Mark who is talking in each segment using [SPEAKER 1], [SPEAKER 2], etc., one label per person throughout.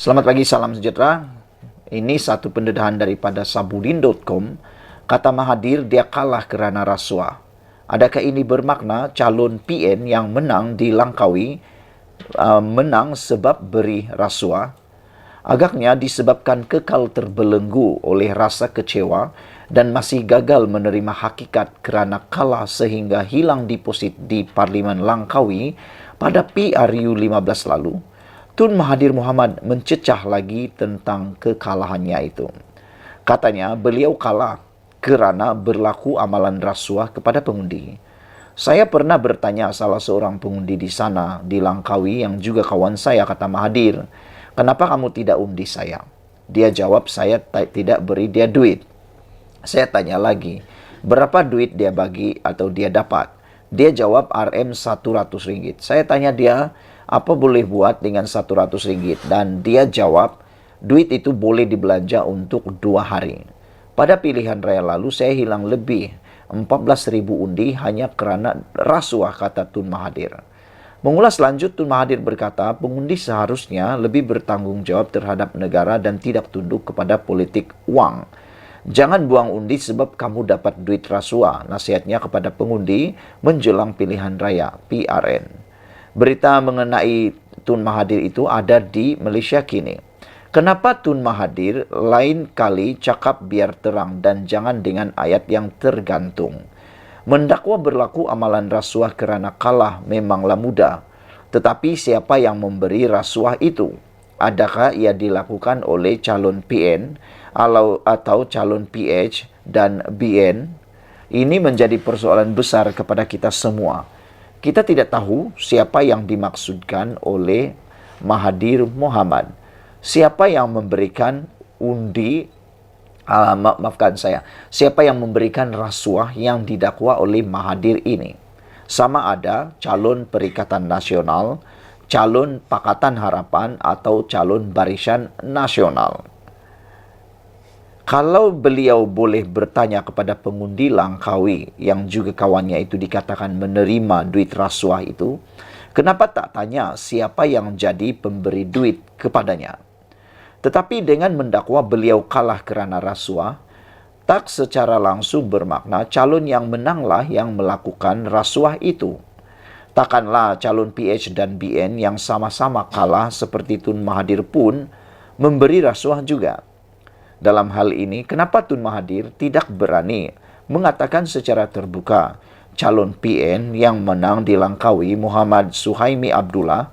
[SPEAKER 1] Selamat pagi, salam sejahtera. Ini satu pendedahan daripada sabudin.com. Kata Mahathir, dia kalah kerana rasuah. Adakah ini bermakna calon PN yang menang di Langkawi menang sebab beri rasuah? Agaknya disebabkan kekal terbelenggu oleh rasa kecewa dan masih gagal menerima hakikat kerana kalah sehingga hilang deposit di Parlimen Langkawi pada PRU 15 lalu. Tun Mahathir Mohamad mencecah lagi tentang kekalahannya itu. Katanya beliau kalah kerana berlaku amalan rasuah kepada pengundi. Saya pernah bertanya salah seorang pengundi di sana, di Langkawi yang juga kawan saya, kata Mahathir, kenapa kamu tidak undi saya? Dia jawab, saya tidak beri dia duit. Saya tanya lagi, berapa duit dia bagi atau dia dapat? Dia jawab RM100. Saya tanya dia, apa boleh buat dengan RM100? Dan dia jawab, duit itu boleh dibelanja untuk 2 hari. Pada pilihan raya lalu, saya hilang lebih 14.000 undi hanya kerana rasuah, kata Tun Mahathir. Mengulas lanjut, Tun Mahathir berkata, pengundi seharusnya lebih bertanggung jawab terhadap negara dan tidak tunduk kepada politik wang. Jangan buang undi sebab kamu dapat duit rasuah, nasihatnya kepada pengundi menjelang pilihan raya PRN. Berita mengenai Tun Mahathir itu ada di Malaysia kini. Kenapa Tun Mahathir lain kali cakap biar terang dan jangan dengan ayat yang tergantung? Mendakwa berlaku amalan rasuah kerana kalah memanglah mudah. Tetapi siapa yang memberi rasuah itu? Adakah ia dilakukan oleh calon PN atau calon PH dan BN? Ini menjadi persoalan besar kepada kita semua. Kita tidak tahu siapa yang dimaksudkan oleh Mahathir Mohamad. Siapa yang memberikan undi, siapa yang memberikan rasuah yang didakwa oleh Mahathir ini. Sama ada calon Perikatan Nasional, calon Pakatan Harapan atau calon Barisan Nasional. Kalau beliau boleh bertanya kepada pengundi Langkawi yang juga kawannya itu dikatakan menerima duit rasuah itu, kenapa tak tanya siapa yang jadi pemberi duit kepadanya? Tetapi dengan mendakwa beliau kalah kerana rasuah, tak secara langsung bermakna calon yang menanglah yang melakukan rasuah itu. Takkanlah calon PH dan BN yang sama-sama kalah seperti Tun Mahathir pun memberi rasuah juga. Dalam hal ini, kenapa Tun Mahathir tidak berani mengatakan secara terbuka calon PN yang menang di Langkawi, Muhammad Suhaimi Abdullah,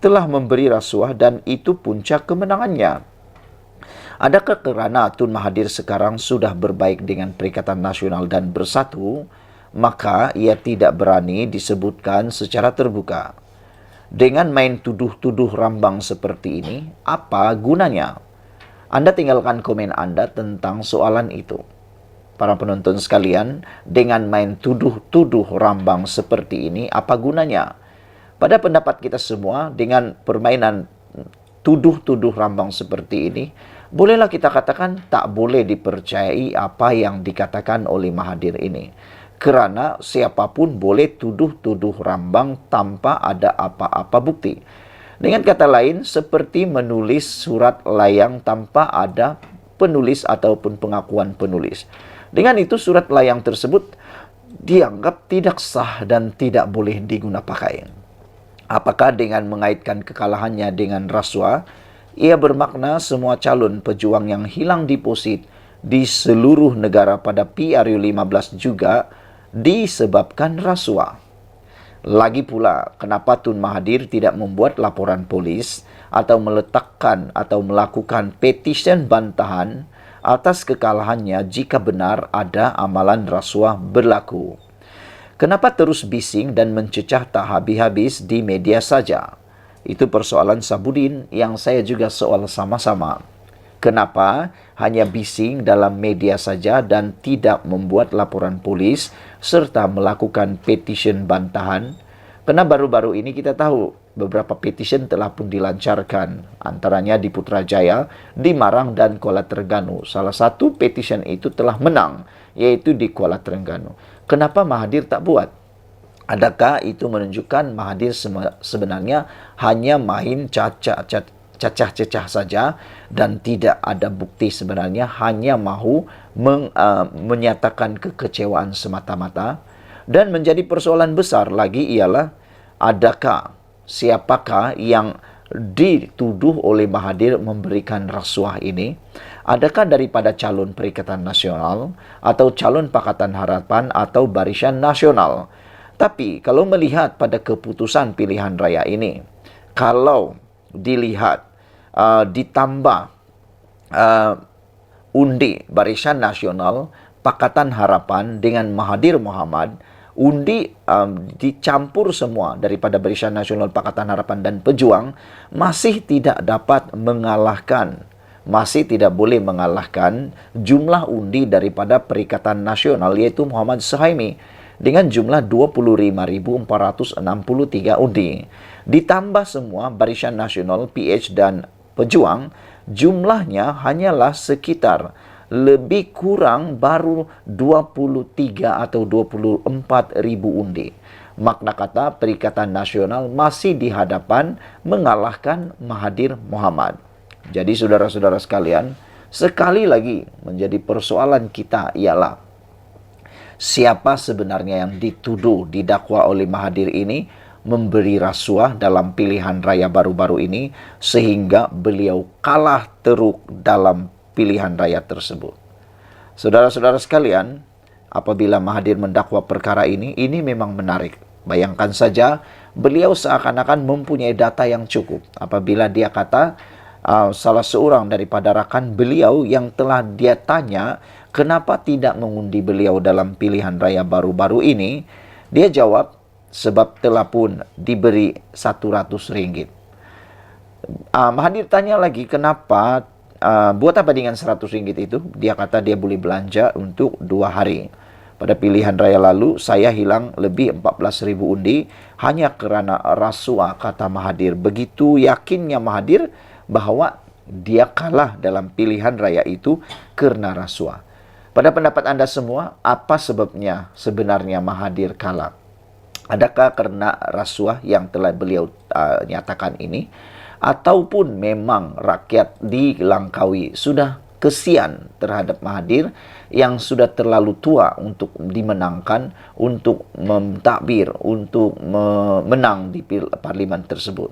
[SPEAKER 1] telah memberi rasuah dan itu puncak kemenangannya? Adakah kerana Tun Mahathir sekarang sudah berbaik dengan Perikatan Nasional dan bersatu, maka ia tidak berani disebutkan secara terbuka? Dengan main tuduh-tuduh rambang seperti ini, apa gunanya? Anda tinggalkan komen Anda tentang soalan itu. Para penonton sekalian, dengan main tuduh-tuduh rambang seperti ini, apa gunanya? Pada pendapat kita semua, dengan permainan tuduh-tuduh rambang seperti ini, bolehlah kita katakan tak boleh dipercayai apa yang dikatakan oleh Mahathir ini. Kerana siapapun boleh tuduh-tuduh rambang tanpa ada apa-apa bukti. Dengan kata lain, seperti menulis surat layang tanpa ada penulis ataupun pengakuan penulis. Dengan itu, surat layang tersebut dianggap tidak sah dan tidak boleh digunapakai. Apakah dengan mengaitkan kekalahannya dengan rasuah, ia bermakna semua calon pejuang yang hilang deposit di seluruh negara pada PRU 15 juga disebabkan rasuah? Lagi pula, kenapa Tun Mahathir tidak membuat laporan polis atau meletakkan atau melakukan petisyen bantahan atas kekalahannya jika benar ada amalan rasuah berlaku? Kenapa terus bising dan mencecah tak habis-habis di media saja? Itu persoalan Sabudin yang saya juga soal sama-sama. Kenapa hanya bising dalam media saja dan tidak membuat laporan polis serta melakukan petisyen bantahan? Karena baru-baru ini kita tahu beberapa petisyen telah pun dilancarkan, antaranya di Putrajaya, di Marang dan Kuala Terengganu. Salah satu petisyen itu telah menang, yaitu di Kuala Terengganu. Kenapa Mahathir tak buat? Adakah itu menunjukkan Mahathir sebenarnya hanya main cacah-cacah saja dan tidak ada bukti sebenarnya, hanya mahu menyatakan kekecewaan semata-mata. Dan menjadi persoalan besar lagi ialah siapakah yang dituduh oleh Mahathir memberikan rasuah ini? Adakah daripada calon Perikatan Nasional atau calon Pakatan Harapan atau Barisan Nasional? Tapi kalau melihat pada keputusan pilihan raya ini, kalau dilihat ditambah undi Barisan Nasional, Pakatan Harapan dengan Mahathir Mohamad, undi dicampur semua daripada Barisan Nasional, Pakatan Harapan dan Pejuang, masih tidak dapat mengalahkan, masih tidak boleh mengalahkan jumlah undi daripada Perikatan Nasional, yaitu Muhammad Suhaimi dengan jumlah 25.463 undi. Ditambah semua Barisan Nasional, PH dan Pejuang, jumlahnya hanyalah sekitar lebih kurang baru 23 atau 24 ribu undi. Makna kata Perikatan Nasional masih di hadapan mengalahkan Mahathir Mohamad. Jadi saudara-saudara sekalian, sekali lagi menjadi persoalan kita ialah siapa sebenarnya yang dituduh, didakwa oleh Mahathir ini memberi rasuah dalam pilihan raya baru-baru ini sehingga beliau kalah teruk dalam pilihan raya tersebut. Saudara-saudara sekalian, apabila Mahathir mendakwa perkara ini memang menarik. Bayangkan saja, beliau seakan-akan mempunyai data yang cukup. Apabila dia kata, salah seorang daripada rakan beliau yang telah dia tanya kenapa tidak mengundi beliau dalam pilihan raya baru-baru ini, dia jawab, sebab telah pun diberi RM100. Mahathir tanya lagi, kenapa, buat apa dengan RM100 itu? Dia kata dia boleh belanja untuk 2 hari. Pada pilihan raya lalu, saya hilang lebih 14.000 undi hanya kerana rasuah, kata Mahathir. Begitu yakinnya Mahathir bahwa dia kalah dalam pilihan raya itu kerana rasuah. Pada pendapat anda semua, apa sebabnya sebenarnya Mahathir kalah? Adakah kerana rasuah yang telah beliau nyatakan ini? Ataupun memang rakyat di Langkawi sudah kesian terhadap Mahathir yang sudah terlalu tua untuk dimenangkan, untuk mentadbir, untuk menang di parlimen tersebut.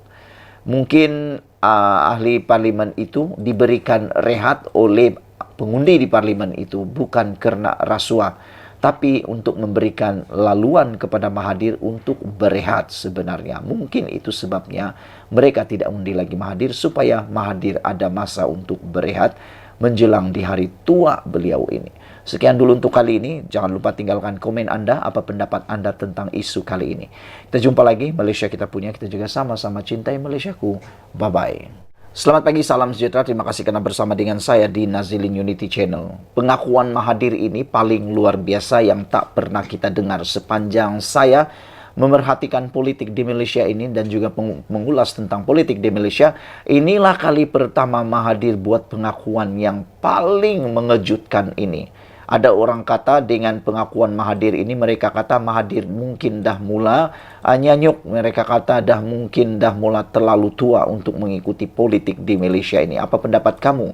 [SPEAKER 1] Mungkin ahli parlimen itu diberikan rehat oleh pengundi di parlimen itu bukan kerana rasuah, tapi untuk memberikan laluan kepada Mahathir untuk berehat sebenarnya. Mungkin itu sebabnya mereka tidak undi lagi Mahathir, supaya Mahathir ada masa untuk berehat menjelang di hari tua beliau ini. Sekian dulu untuk kali ini. Jangan lupa tinggalkan komen anda, apa pendapat anda tentang isu kali ini. Kita jumpa lagi. Malaysia kita punya, kita juga sama-sama cintai Malaysiaku. Bye-bye. Selamat pagi, salam sejahtera. Terima kasih karena bersama dengan saya di Nazilin Unity Channel. Pengakuan Mahathir ini paling luar biasa yang tak pernah kita dengar sepanjang saya memerhatikan politik di Malaysia ini dan juga mengulas tentang politik di Malaysia. Inilah kali pertama Mahathir buat pengakuan yang paling mengejutkan ini. Ada orang kata dengan pengakuan Mahathir ini, mereka kata Mahathir mungkin dah mula nyanyuk. Mereka kata mungkin dah mula terlalu tua untuk mengikuti politik di Malaysia ini. Apa pendapat kamu?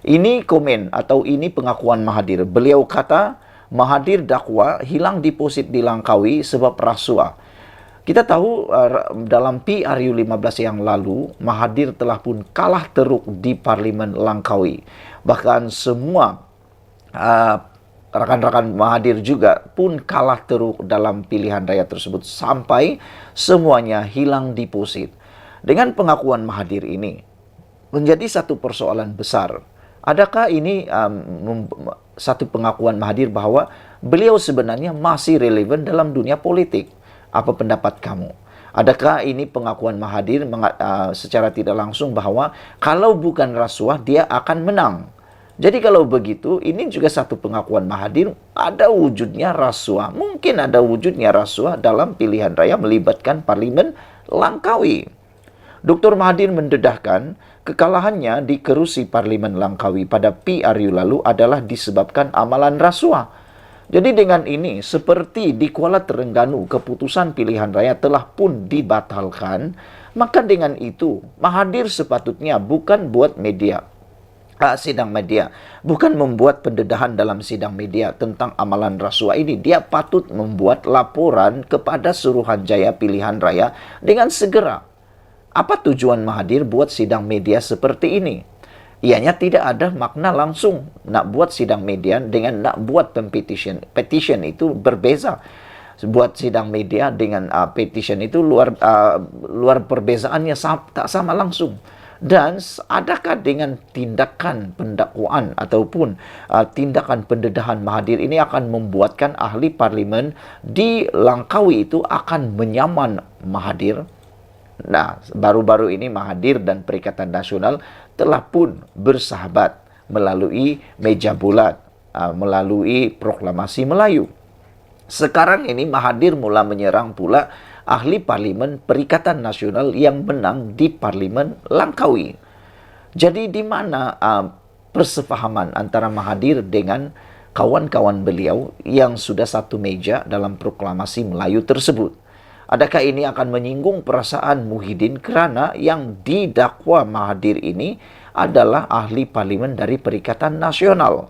[SPEAKER 1] Ini komen atau ini pengakuan Mahathir. Beliau kata Mahathir dakwa hilang deposit di Langkawi sebab rasuah. Kita tahu dalam PRU15 yang lalu, Mahathir telah pun kalah teruk di Parlimen Langkawi. Bahkan semua rakan-rakan Mahathir juga pun kalah teruk dalam pilihan raya tersebut sampai semuanya hilang deposit. Dengan pengakuan Mahathir ini menjadi satu persoalan besar. Adakah ini satu pengakuan Mahathir bahwa beliau sebenarnya masih relevan dalam dunia politik? Apa pendapat kamu? Adakah ini pengakuan Mahathir secara tidak langsung bahwa kalau bukan rasuah dia akan menang? Jadi kalau begitu, ini juga satu pengakuan Mahathir, ada wujudnya rasuah. Mungkin ada wujudnya rasuah dalam pilihan raya melibatkan Parlimen Langkawi. Dr. Mahathir mendedahkan kekalahannya di kerusi Parlimen Langkawi pada PRU lalu adalah disebabkan amalan rasuah. Jadi dengan ini, seperti di Kuala Terengganu, keputusan pilihan raya telah pun dibatalkan Maka dengan itu, Mahathir sepatutnya bukan buat sidang media, bukan membuat pendedahan dalam sidang media tentang amalan rasuah ini. Dia patut membuat laporan kepada Suruhanjaya Pilihan Raya dengan segera. Apa tujuan Mahathir buat sidang media seperti ini? Ianya tidak ada makna langsung nak buat sidang media dengan nak buat petition. Petition itu berbeza. Buat sidang media dengan petition itu luar perbezaannya tak sama langsung. Dan adakah dengan tindakan pendakwaan ataupun tindakan pendedahan Mahathir ini akan membuatkan ahli parlimen di Langkawi itu akan menyaman Mahathir? Nah, baru-baru ini Mahathir dan Perikatan Nasional telah pun bersahabat melalui meja bulat, melalui proklamasi Melayu. Sekarang ini Mahathir mula menyerang pula ahli parlimen Perikatan Nasional yang menang di parlimen Langkawi. Jadi di mana persefahaman antara Mahathir dengan kawan-kawan beliau yang sudah satu meja dalam proklamasi Melayu tersebut? Adakah ini akan menyinggung perasaan Muhyiddin kerana yang didakwa Mahathir ini adalah ahli parlimen dari Perikatan Nasional?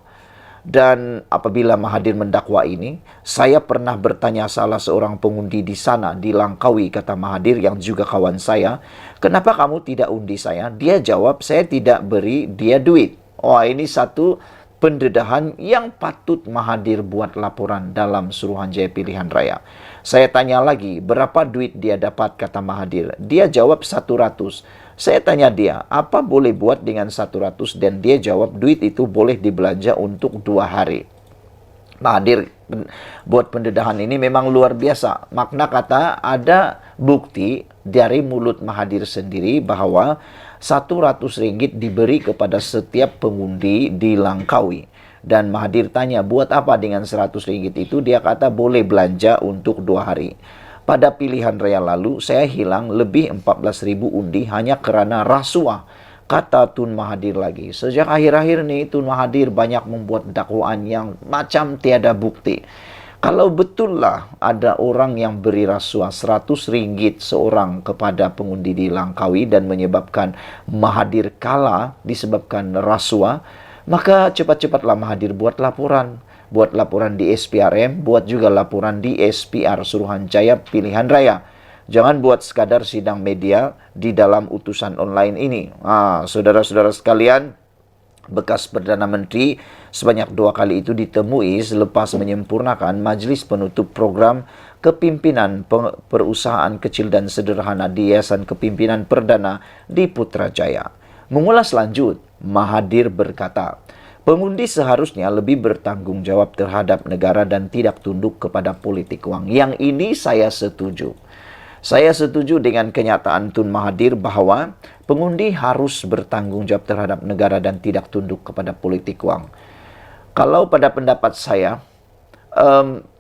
[SPEAKER 1] Dan apabila Mahathir mendakwa ini, saya pernah bertanya salah seorang pengundi di sana, di Langkawi, kata Mahathir yang juga kawan saya, kenapa kamu tidak undi saya? Dia jawab, saya tidak beri dia duit. Oh, ini satu pendedahan yang patut Mahathir buat laporan dalam Suruhanjaya Pilihan Raya. Saya tanya lagi, berapa duit dia dapat, kata Mahathir. Dia jawab 100. Saya tanya dia, apa boleh buat dengan 100? Dan dia jawab, duit itu boleh dibelanja untuk 2 hari. Mahathir buat pendedahan ini memang luar biasa. Makna kata, ada bukti dari mulut Mahathir sendiri bahwa 100 ringgit diberi kepada setiap pengundi di Langkawi. Dan Mahathir tanya, buat apa dengan 100 ringgit itu? Dia kata, boleh belanja untuk 2 hari. Pada pilihan raya lalu, saya hilang lebih 14.000 undi hanya kerana rasuah. Kata Tun Mahathir lagi. Sejak akhir-akhir ini, Tun Mahathir banyak membuat dakwaan yang macam tiada bukti. Kalau betullah ada orang yang beri rasuah 100 ringgit seorang kepada pengundi di Langkawi dan menyebabkan Mahathir kalah disebabkan rasuah, maka cepat-cepatlah Mahathir buat laporan. Buat laporan di SPRM, buat juga laporan di SPR, Suruhanjaya Pilihan Raya. Jangan buat sekadar sidang media di dalam utusan online ini. Saudara-saudara sekalian, bekas Perdana Menteri sebanyak 2 kali itu ditemui selepas menyempurnakan majlis penutup program kepimpinan perusahaan kecil dan sederhana di Yayasan Kepimpinan Perdana di Putrajaya. Mengulas lanjut, Mahathir berkata, pengundi seharusnya lebih bertanggung jawab terhadap negara dan tidak tunduk kepada politik wang. Yang ini saya setuju. Saya setuju dengan kenyataan Tun Mahathir bahwa pengundi harus bertanggung jawab terhadap negara dan tidak tunduk kepada politik wang. Kalau pada pendapat saya,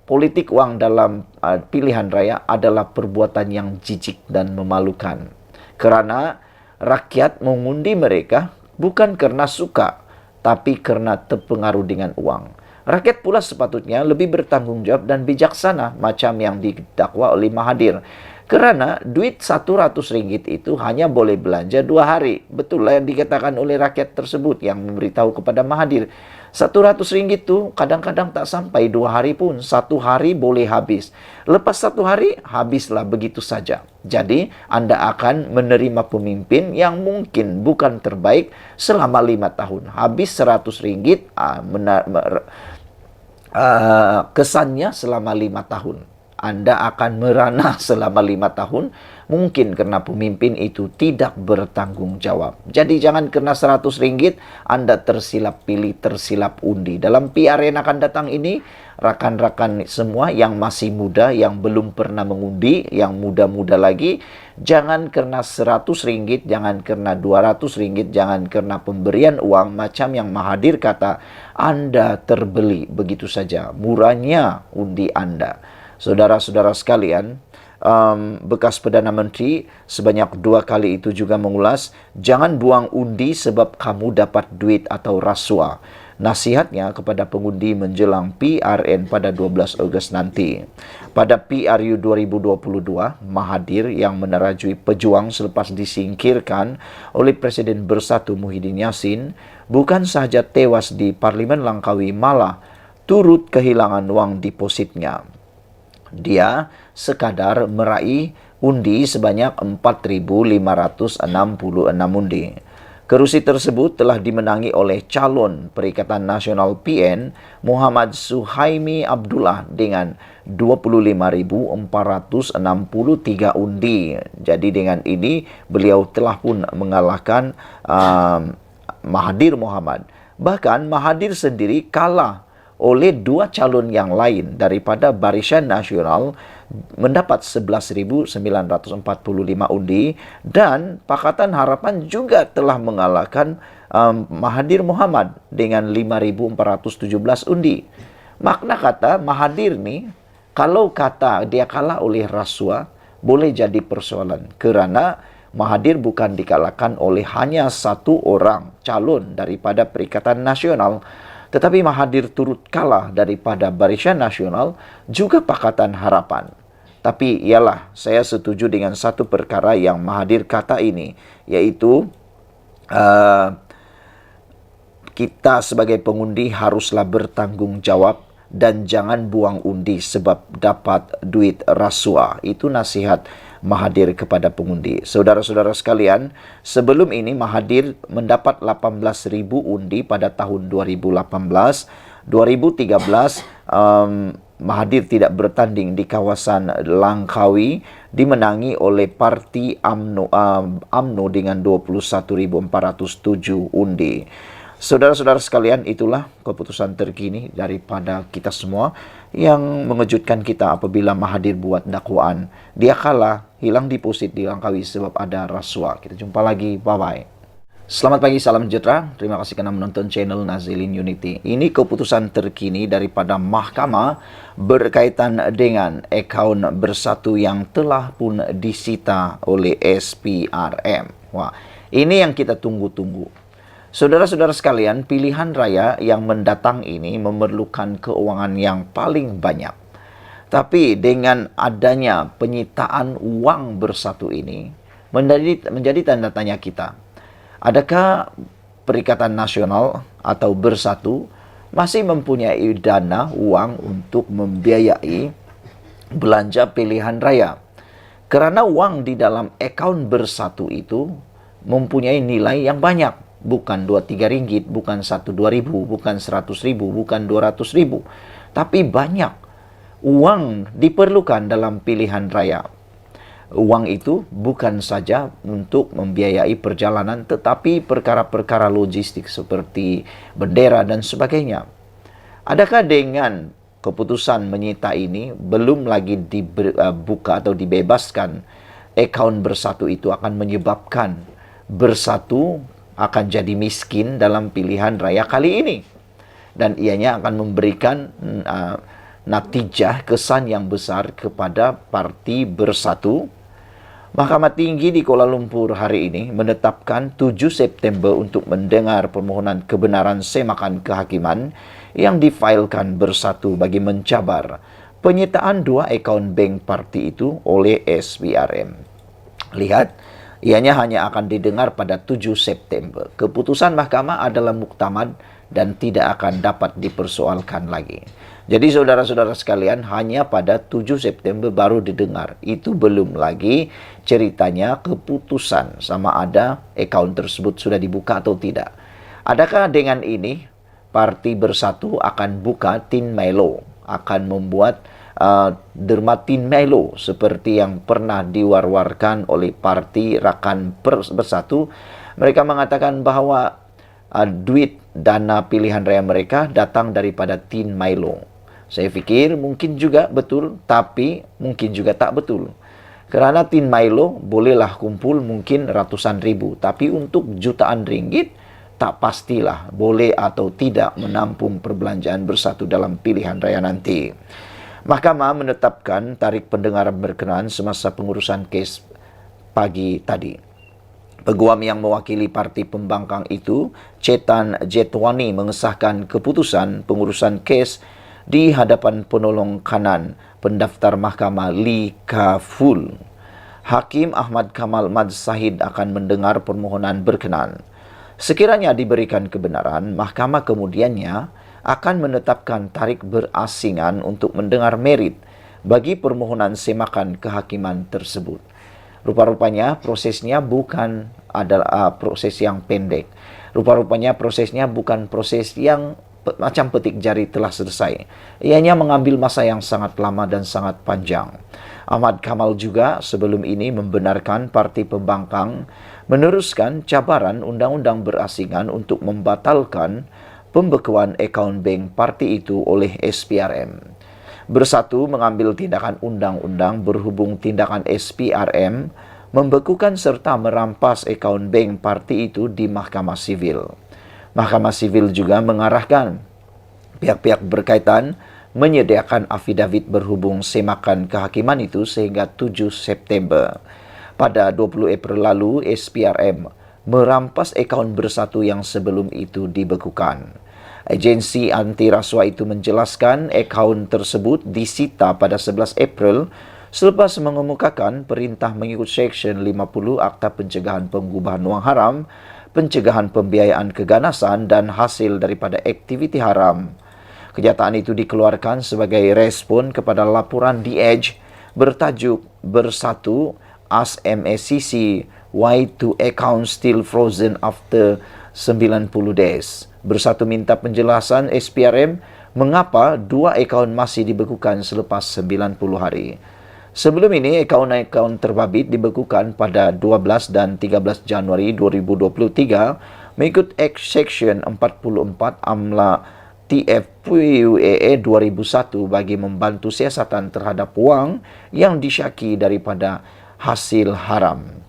[SPEAKER 1] politik wang dalam pilihan raya adalah perbuatan yang jijik dan memalukan. Kerana rakyat mengundi mereka bukan karena suka, tapi karena terpengaruh dengan uang. Rakyat pula sepatutnya lebih bertanggung jawab dan bijaksana macam yang didakwa oleh Mahathir. Kerana duit 100 ringgit itu hanya boleh belanja 2 hari. Betul lah yang dikatakan oleh rakyat tersebut yang memberitahu kepada Mahathir. 100 ringgit itu kadang-kadang tak sampai 2 hari pun. 1 hari boleh habis. Lepas 1 hari, habislah begitu saja. Jadi, Anda akan menerima pemimpin yang mungkin bukan terbaik selama 5 tahun. Habis 100 ringgit, kesannya selama 5 tahun. Anda akan merana selama 5 tahun, mungkin karena pemimpin itu tidak bertanggung jawab. Jadi jangan karena 100 ringgit Anda tersilap pilih, tersilap undi. Dalam PR yang akan datang ini, rakan-rakan semua yang masih muda, yang belum pernah mengundi, yang muda-muda lagi, jangan karena 100 ringgit, jangan karena 200 ringgit, jangan karena pemberian uang macam yang Mahathir kata, Anda terbeli begitu saja. Murahnya undi Anda. Saudara-saudara sekalian, bekas Perdana Menteri sebanyak 2 kali itu juga mengulas, jangan buang undi sebab kamu dapat duit atau rasuah. nasihatnya kepada pengundi menjelang PRN pada 12 Ogos nanti. Pada PRU 2022, Mahathir yang menerajui pejuang selepas disingkirkan oleh Presiden Bersatu Muhyiddin Yassin bukan sahaja tewas di Parlimen Langkawi, malah turut kehilangan uang depositnya. Dia sekadar meraih undi sebanyak 4.566 undi. Kerusi tersebut telah dimenangi oleh calon Perikatan Nasional PN Muhammad Suhaimi Abdullah dengan 25.463 undi. Jadi dengan ini beliau telah pun mengalahkan Mahathir Mohamad. Bahkan Mahathir sendiri kalah oleh dua calon yang lain daripada Barisan Nasional mendapat 11.945 undi, dan Pakatan Harapan juga telah mengalahkan Mahathir Mohamad dengan 5.417 undi. Makna kata Mahathir ni, kalau kata dia kalah oleh rasuah, boleh jadi persoalan kerana Mahathir bukan dikalahkan oleh hanya satu orang calon daripada Perikatan Nasional, tetapi Mahathir turut kalah daripada Barisan Nasional juga Pakatan Harapan. Tapi ialah, saya setuju dengan satu perkara yang Mahathir kata ini, yaitu kita sebagai pengundi haruslah bertanggungjawab dan jangan buang undi sebab dapat duit rasuah. Itu nasihat Mahathir kepada pengundi. Saudara-saudara sekalian, sebelum ini Mahathir mendapat 18.000 undi pada tahun 2018. 2013 Mahathir tidak bertanding di kawasan Langkawi, dimenangi oleh Parti UMNO dengan 21.407 undi. Saudara-saudara sekalian, itulah keputusan terkini daripada kita semua yang mengejutkan kita apabila Mahathir buat dakwaan. Dia kalah, hilang deposit di Langkawi sebab ada rasuah. Kita jumpa lagi, bye-bye. Selamat pagi, salam sejahtera. Terima kasih kerana menonton channel Nazilin Unity. Ini keputusan terkini daripada mahkamah berkaitan dengan akaun Bersatu yang telah pun disita oleh SPRM. Wah, ini yang kita tunggu-tunggu. Saudara-saudara sekalian, pilihan raya yang mendatang ini memerlukan keuangan yang paling banyak. Tapi dengan adanya penyitaan uang Bersatu ini, menjadi tanda tanya kita. Adakah Perikatan Nasional atau Bersatu masih mempunyai dana uang untuk membiayai belanja pilihan raya? Kerana uang di dalam akaun Bersatu itu mempunyai nilai yang banyak. Bukan 2-3 ringgit, bukan 1-2 ribu, bukan 100 ribu, bukan 200 ribu. Tapi banyak uang diperlukan dalam pilihan raya. Uang itu bukan saja untuk membiayai perjalanan, tetapi perkara-perkara logistik seperti bendera dan sebagainya. Adakah dengan keputusan menyita ini belum lagi dibuka atau dibebaskan, akaun Bersatu itu akan menyebabkan Bersatu akan jadi miskin dalam pilihan raya kali ini, dan ianya akan memberikan natijah kesan yang besar kepada Parti Bersatu. Mahkamah Tinggi di Kuala Lumpur hari ini menetapkan 7 September untuk mendengar permohonan kebenaran semakan kehakiman yang difailkan Bersatu bagi mencabar penyitaan 2 akaun bank parti itu oleh SPRM. Lihat, ianya hanya akan didengar pada 7 September. Keputusan mahkamah adalah muktamad dan tidak akan dapat dipersoalkan lagi. Jadi saudara-saudara sekalian, hanya pada 7 September baru didengar. Itu belum lagi ceritanya keputusan sama ada akaun tersebut sudah dibuka atau tidak. Adakah dengan ini Parti Bersatu akan buka Tin Melo, akan membuat derma Tin Melo seperti yang pernah diwar-warkan oleh Parti Rakan Bersatu? Mereka mengatakan bahawa duit dana pilihan raya mereka datang daripada Tin Melo. Saya fikir mungkin juga betul, tapi mungkin juga tak betul. Kerana Tin Melo bolehlah kumpul mungkin ratusan ribu, tapi untuk jutaan ringgit tak pastilah boleh atau tidak menampung perbelanjaan Bersatu dalam pilihan raya nanti. Mahkamah menetapkan tarikh pendengaran berkenaan semasa pengurusan kes pagi tadi. Peguam yang mewakili parti pembangkang itu, Chetan Jetwani, mengesahkan keputusan pengurusan kes di hadapan penolong kanan pendaftar mahkamah Lee Ka-ful. Hakim Ahmad Kamal Mad Sahid akan mendengar permohonan berkenan. Sekiranya diberikan kebenaran, mahkamah kemudiannya akan menetapkan tarikh berasingan untuk mendengar merit bagi permohonan semakan kehakiman tersebut. Rupa-rupanya prosesnya bukan adalah proses yang pendek. Rupa-rupanya prosesnya bukan proses yang macam petik jari telah selesai. Ianya mengambil masa yang sangat lama dan sangat panjang. Ahmad Kamal juga sebelum ini membenarkan parti pembangkang meneruskan cabaran undang-undang berasingan untuk membatalkan pembekuan akaun bank parti itu oleh SPRM. Bersatu mengambil tindakan undang-undang berhubung tindakan SPRM membekukan serta merampas akaun bank parti itu di Mahkamah Sivil. Mahkamah Sivil juga mengarahkan pihak-pihak berkaitan menyediakan afidavit berhubung semakan kehakiman itu sehingga 7 September. Pada 20 April lalu, SPRM merampas akaun Bersatu yang sebelum itu dibekukan. Agensi anti rasuah itu menjelaskan akaun tersebut disita pada 11 April selepas mengemukakan perintah mengikut Seksyen 50 Akta Pencegahan Pengubahan Wang Haram, pencegahan pembiayaan keganasan dan hasil daripada aktiviti haram. Kenyataan itu dikeluarkan sebagai respon kepada laporan The Edge bertajuk Bersatu Ask MACC Why 2 Accounts Still Frozen After 90 Days. Bersatu minta penjelasan SPRM mengapa 2 akaun masih dibekukan selepas 90 hari. Sebelum ini, akaun-akaun terbabit dibekukan pada 12 dan 13 Januari 2023 mengikut Seksyen 44 AMLA TFPUAA 2001 bagi membantu siasatan terhadap wang yang disyaki daripada hasil haram.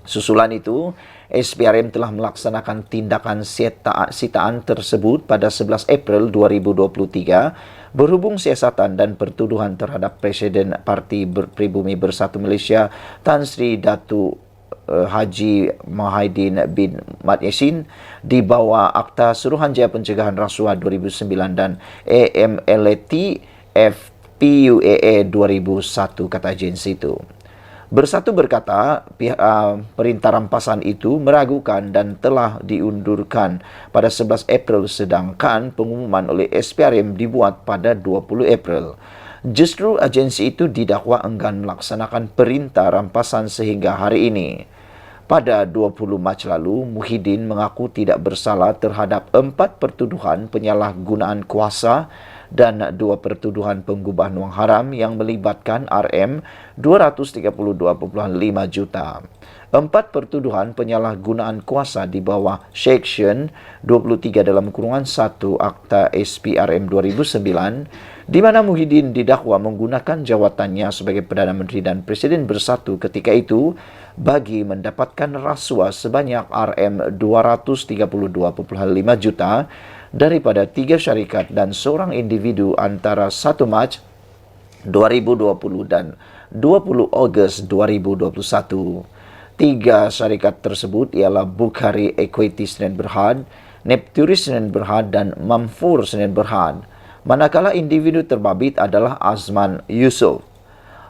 [SPEAKER 1] Susulan itu, SPRM telah melaksanakan tindakan sitaan tersebut pada 11 April 2023 berhubung siasatan dan pertuduhan terhadap Presiden Parti Pribumi Bersatu Malaysia Tan Sri Datu Haji Muhyiddin bin Mat Yassin di bawah Akta Suruhanjaya Pencegahan Rasuah 2009 dan AMLAT FPUAA 2001, kata agensi itu. Bersatu berkata perintah rampasan itu meragukan dan telah diundurkan pada 11 April sedangkan pengumuman oleh SPRM dibuat pada 20 April. Justru agensi itu didakwa enggan melaksanakan perintah rampasan sehingga hari ini. Pada 20 Mac lalu, Muhyiddin mengaku tidak bersalah terhadap 4 pertuduhan penyalahgunaan kuasa dan 2 pertuduhan pengubahan wang haram yang melibatkan RM 232.5 juta. 4 pertuduhan penyalahgunaan kuasa di bawah Seksyen 23 dalam kurungan 1 Akta SPRM 2009 di mana Muhyiddin didakwa menggunakan jawatannya sebagai Perdana Menteri dan Presiden Bersatu ketika itu bagi mendapatkan rasuah sebanyak RM 232.5 juta daripada 3 syarikat dan seorang individu antara 1 Mac 2020 dan 20 Ogos 2021. 3 syarikat tersebut ialah Bukhari Equity Sdn Bhd, Nepturis Sdn Bhd dan Mamfur Sdn Bhd. Manakala individu terbabit adalah Azman Yusof.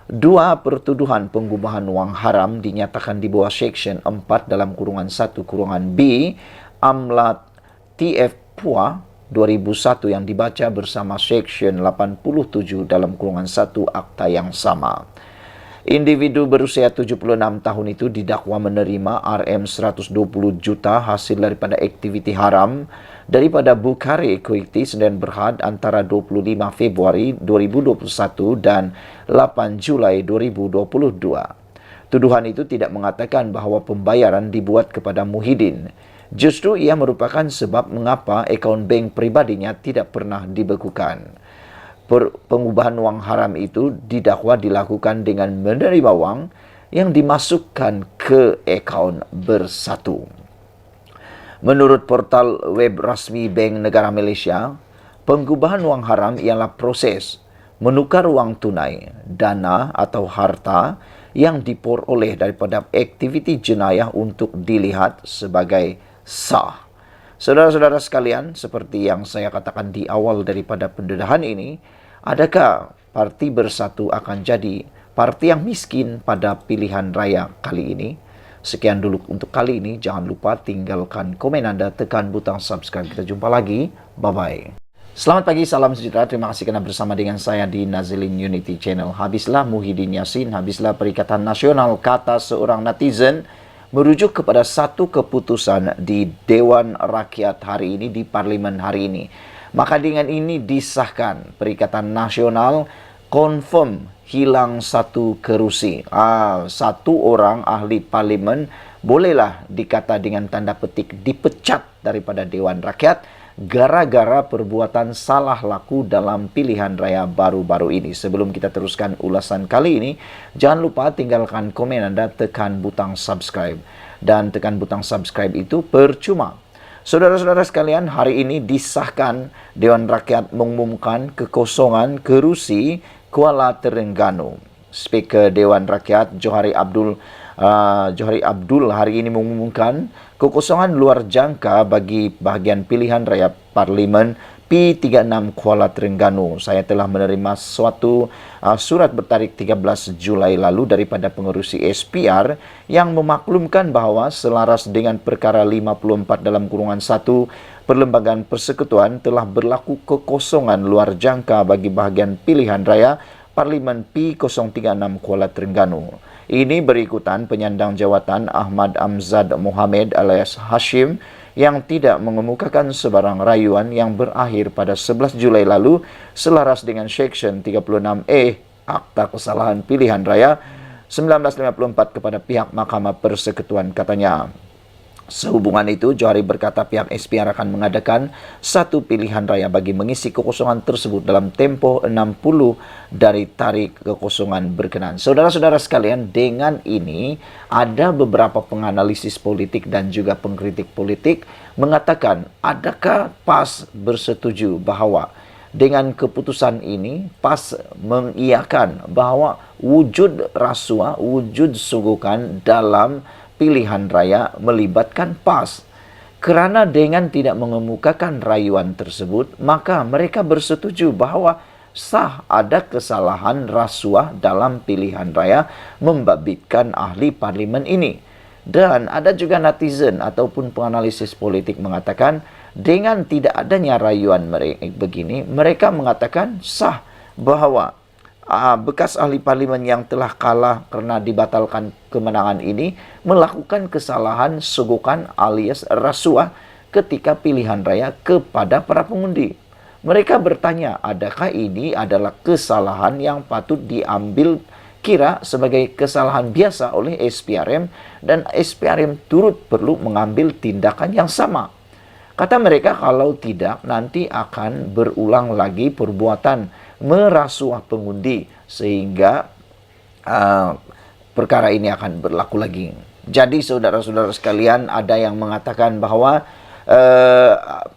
[SPEAKER 1] 2 pertuduhan pengubahan wang haram dinyatakan di bawah Seksyen 4 dalam kurungan 1 kurungan B AMLA TFPUA 2001 yang dibaca bersama Seksyen 87 dalam kurungan 1 akta yang sama. Individu berusia 76 tahun itu didakwa menerima RM 120 juta hasil daripada aktiviti haram daripada Bukhari Equity Sdn Bhd antara 25 Februari 2021 dan 8 Julai 2022. Tuduhan itu tidak mengatakan bahawa pembayaran dibuat kepada Muhyiddin. Justru ia merupakan sebab mengapa akaun bank pribadinya tidak pernah dibekukan. Pengubahan wang haram itu didakwa dilakukan dengan menerima wang yang dimasukkan ke akaun Bersatu. Menurut portal web rasmi Bank Negara Malaysia, pengubahan wang haram ialah proses menukar wang tunai, dana atau harta yang diperoleh daripada aktiviti jenayah untuk dilihat sebagai sah. Saudara-saudara sekalian, seperti yang saya katakan di awal daripada pendedahan ini, adakah Parti Bersatu akan jadi parti yang miskin pada pilihan raya kali ini? Sekian dulu untuk kali ini. Jangan lupa tinggalkan komen Anda, tekan butang subscribe. Kita jumpa lagi. Bye-bye. Selamat pagi, salam sejahtera. Terima kasih karena bersama dengan saya di Nazilin Unity Channel. Habislah Muhyiddin Yassin, habislah Perikatan Nasional, kata seorang netizen, merujuk kepada satu keputusan di Dewan Rakyat hari ini, di Parlimen hari ini. Maka dengan ini disahkan Perikatan Nasional confirm hilang satu kerusi. Satu orang ahli parlimen bolehlah dikata dengan tanda petik dipecat daripada Dewan Rakyat gara-gara perbuatan salah laku dalam pilihan raya baru-baru ini. Sebelum kita teruskan ulasan kali ini, jangan lupa tinggalkan komen Anda, tekan butang subscribe. Dan tekan butang subscribe itu percuma. Saudara-saudara sekalian, hari ini disahkan Dewan Rakyat mengumumkan kekosongan kerusi Kuala Terengganu. Speaker Dewan Rakyat Johari Abdul hari ini mengumumkan kekosongan luar jangka bagi bahagian pilihan raya Parlimen P36 Kuala Terengganu. Saya telah menerima suatu surat bertarik 13 Julai lalu daripada pengerusi SPR yang memaklumkan bahawa selaras dengan perkara 54 dalam kurungan 1 Perlembagaan Persekutuan telah berlaku kekosongan luar jangka bagi bahagian pilihan raya Parlimen P036 Kuala Terengganu. Ini berikutan penyandang jawatan Ahmad Amzad Mohamed alias Hashim yang tidak mengemukakan sebarang rayuan yang berakhir pada 11 Julai lalu selaras dengan Seksyen 36A Akta Kesalahan Pilihan Raya 1954 kepada pihak Mahkamah Persekutuan, katanya. Sehubungan itu, Johari berkata pihak SPR akan mengadakan satu pilihan raya bagi mengisi kekosongan tersebut dalam tempoh 60 dari tarikh kekosongan berkenaan. Saudara-saudara sekalian, dengan ini ada beberapa penganalisis politik dan juga pengkritik politik mengatakan adakah PAS bersetuju bahawa dengan keputusan ini PAS mengiyakan bahawa wujud rasuah, wujud sogokan dalam pilihan raya melibatkan PAS. Kerana dengan tidak mengemukakan rayuan tersebut, maka mereka bersetuju bahawa sah ada kesalahan rasuah dalam pilihan raya membabitkan ahli parlimen ini. Dan ada juga netizen ataupun penganalisis politik mengatakan dengan tidak adanya rayuan begini, mereka mengatakan sah bahawa bekas ahli parlimen yang telah kalah kerana dibatalkan kemenangan ini melakukan kesalahan sogokan alias rasuah ketika pilihan raya kepada para pengundi. Mereka bertanya, adakah ini adalah kesalahan yang patut diambil kira sebagai kesalahan biasa oleh SPRM dan SPRM turut perlu mengambil tindakan yang sama. Kata mereka, kalau tidak nanti akan berulang lagi perbuatan merasuah pengundi sehingga perkara ini akan berlaku lagi. Jadi saudara-saudara sekalian, ada yang mengatakan bahawa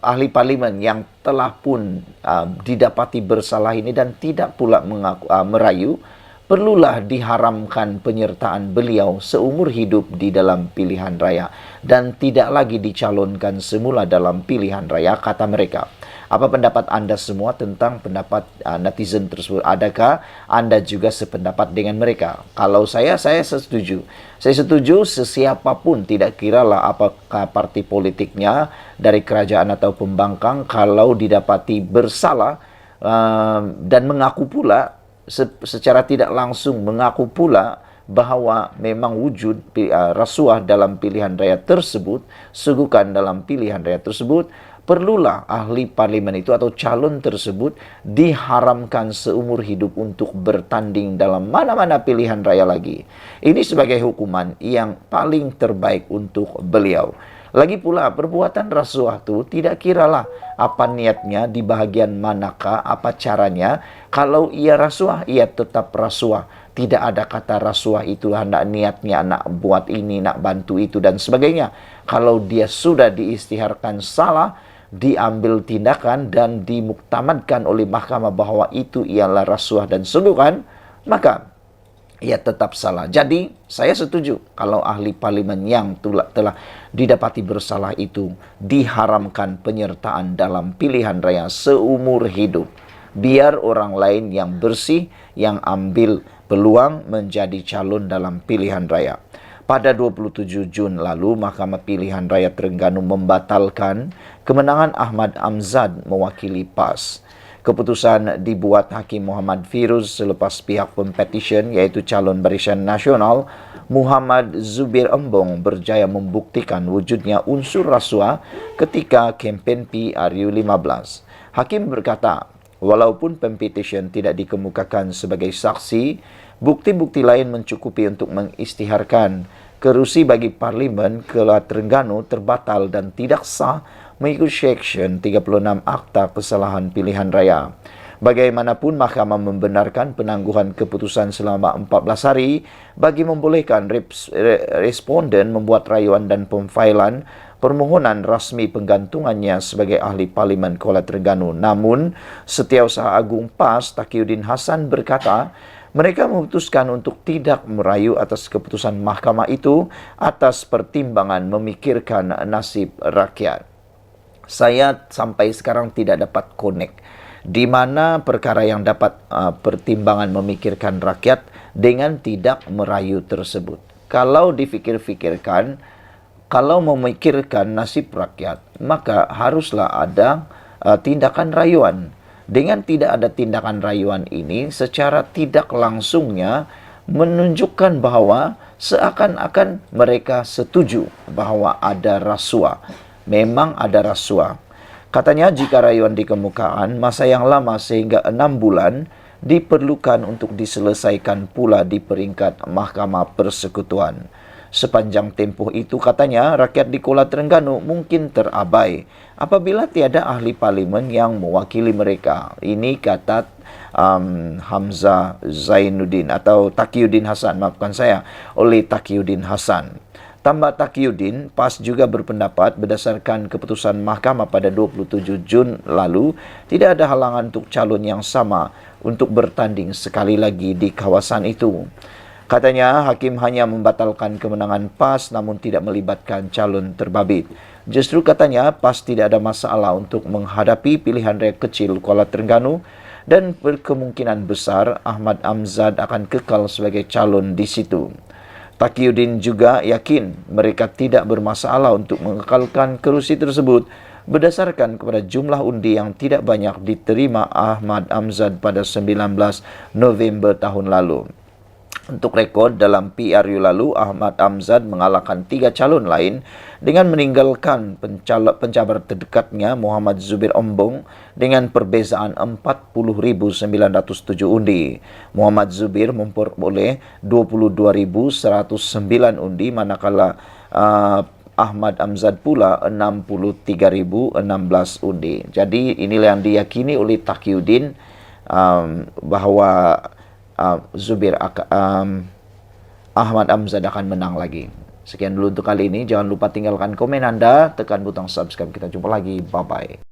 [SPEAKER 1] ahli parlimen yang telah pun didapati bersalah ini dan tidak pula merayu, perlulah diharamkan penyertaan beliau seumur hidup di dalam pilihan raya dan tidak lagi dicalonkan semula dalam pilihan raya, kata mereka. Apa pendapat Anda semua tentang pendapat netizen tersebut? Adakah Anda juga sependapat dengan mereka? Kalau saya setuju. Saya setuju sesiapapun, tidak kiralah apakah parti politiknya dari kerajaan atau pembangkang, kalau didapati bersalah dan mengaku pula secara tidak langsung mengaku pula bahawa memang wujud rasuah dalam pilihan raya tersebut, sogokan dalam pilihan raya tersebut, perlulah ahli parlimen itu atau calon tersebut diharamkan seumur hidup untuk bertanding dalam mana-mana pilihan raya lagi. Ini sebagai hukuman yang paling terbaik untuk beliau. Lagi pula, perbuatan rasuah itu tidak kiralah apa niatnya, di bahagian manakah, apa caranya. Kalau ia rasuah, ia tetap rasuah. Tidak ada kata rasuah itu hendak niatnya nak buat ini, nak bantu itu dan sebagainya. Kalau dia sudah diistiharkan salah, diambil tindakan dan dimuktamadkan oleh mahkamah bahawa itu ialah rasuah dan sogokan, maka ia tetap salah. Jadi, saya setuju kalau ahli parlimen yang telah didapati bersalah itu diharamkan penyertaan dalam pilihan raya seumur hidup. Biar orang lain yang bersih yang ambil peluang menjadi calon dalam pilihan raya. Pada 27 Jun lalu, Mahkamah Pilihan Raya Terengganu membatalkan kemenangan Ahmad Amzad mewakili PAS. Keputusan dibuat Hakim Muhammad Firuz selepas pihak pempetition iaitu calon Barisan Nasional Muhammad Zubir Embong berjaya membuktikan wujudnya unsur rasuah ketika kempen PRU15. Hakim berkata, walaupun pempetition tidak dikemukakan sebagai saksi, bukti-bukti lain mencukupi untuk mengisytiharkan kerusi bagi Parlimen Kelah Terengganu terbatal dan tidak sah mengikut Seksyen 36 Akta Kesalahan Pilihan Raya. Bagaimanapun, Mahkamah membenarkan penangguhan keputusan selama 14 hari bagi membolehkan responden membuat rayuan dan pemfailan permohonan rasmi penggantungannya sebagai ahli Parlimen Kuala Terengganu. Namun, Setiausaha Agung PAS Taqiyuddin Hassan berkata, mereka memutuskan untuk tidak merayu atas keputusan mahkamah itu atas pertimbangan memikirkan nasib rakyat. Saya sampai sekarang tidak dapat connect di mana perkara yang dapat pertimbangan memikirkan rakyat dengan tidak merayu tersebut. Kalau difikir-fikirkan, kalau memikirkan nasib rakyat, maka haruslah ada tindakan rayuan. Dengan tidak ada tindakan rayuan ini, secara tidak langsungnya menunjukkan bahwa seakan-akan mereka setuju bahwa ada rasuah. Memang ada rasuah. Katanya jika rayuan dikemukakan, masa yang lama sehingga 6 bulan diperlukan untuk diselesaikan pula di peringkat Mahkamah Persekutuan. Sepanjang tempoh itu katanya rakyat di Kuala Terengganu mungkin terabai apabila tiada ahli parlimen yang mewakili mereka. Ini kata Hamzah Zainuddin atau Taqiyuddin Hassan, maafkan saya, oleh Taqiyuddin Hassan. Tambah Taqiyuddin, PAS juga berpendapat berdasarkan keputusan mahkamah pada 27 Jun lalu, tidak ada halangan untuk calon yang sama untuk bertanding sekali lagi di kawasan itu. Katanya, Hakim hanya membatalkan kemenangan PAS namun tidak melibatkan calon terbabit. Justru katanya, PAS tidak ada masalah untuk menghadapi pilihan raya kecil Kuala Terengganu dan berkemungkinan besar Ahmad Amzad akan kekal sebagai calon di situ. Taqiyuddin juga yakin mereka tidak bermasalah untuk mengekalkan kerusi tersebut berdasarkan kepada jumlah undi yang tidak banyak diterima Ahmad Amzad pada 19 November tahun lalu. Untuk rekod, dalam PRU lalu, Ahmad Amzad mengalahkan 3 calon lain dengan meninggalkan pencabar terdekatnya Muhammad Zubir Embong dengan perbezaan 40.907 undi. Muhammad Zubir memperoleh 22.109 undi, manakala Ahmad Amzad pula 63.016 undi. Jadi inilah yang diyakini oleh Taqiyuddin bahwa Ahmad Amzad akan menang lagi. Sekian dulu untuk kali ini. Jangan lupa tinggalkan komen Anda, tekan butang subscribe. Kita jumpa lagi. Bye-bye.